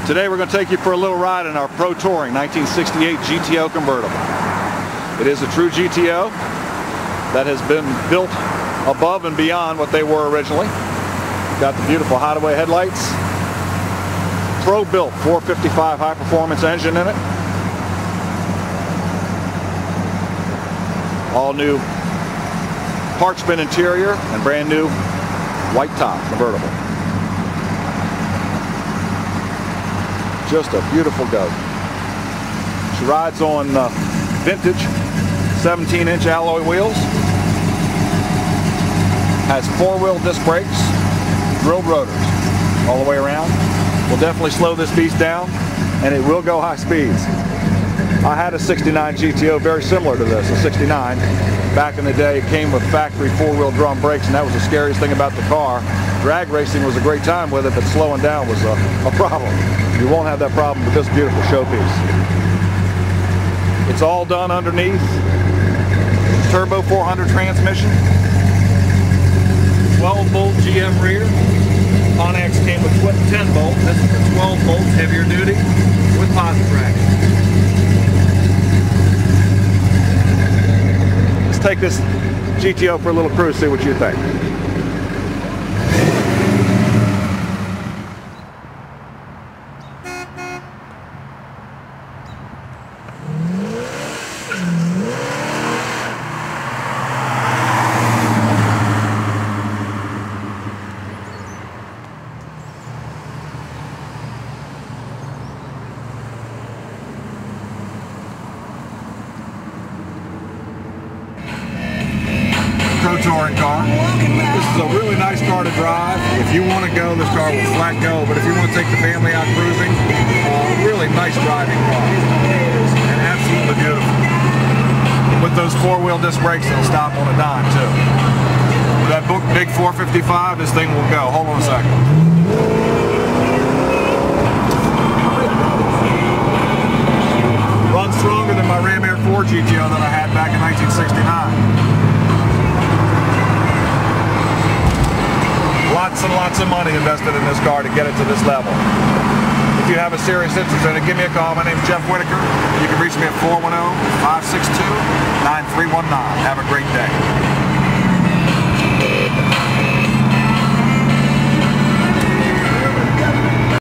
Today we're going to take you for a little ride in our Pro Touring 1968 GTO convertible. It is a true GTO that has been built above and beyond what they were originally. Got the beautiful hideaway headlights, pro-built 455 high-performance engine in it, all new parchment interior and brand new white top convertible. Just a beautiful goat. She rides on vintage 17-inch alloy wheels, has four-wheel disc brakes, drilled rotors all the way around. Will definitely slow this beast down, and it will go high speeds. I had a 69 GTO very similar to this, a 69. Back in the day, it came with factory four-wheel drum brakes, and that was the scariest thing about the car. Drag racing was a great time with it, but slowing down was a problem. You won't have that problem with this beautiful showpiece. It's all done underneath. Turbo 400 transmission, 12-bolt GM rear. Pontiacs came with 10-bolt. This is a 12-bolt, heavier duty, with posit traction. Let's take this GTO for a little cruise, see what you think. Pro Touring car. This is a really nice car to drive. If you want to go, this car will flat go, but if you want to take the family out cruising, really nice driving car. And absolutely beautiful. With those four-wheel disc brakes, it'll stop on a dime too. With that big 455, this thing will go. Hold on a second. Runs stronger than my Ram Air 4 GTO that I had back in 1969. Lots and lots of money invested in this car to get it to this level. If you have a serious interest in it, give me a call. My name's Jeff Whitaker. You can reach me at 410-562-9319. Have a great day.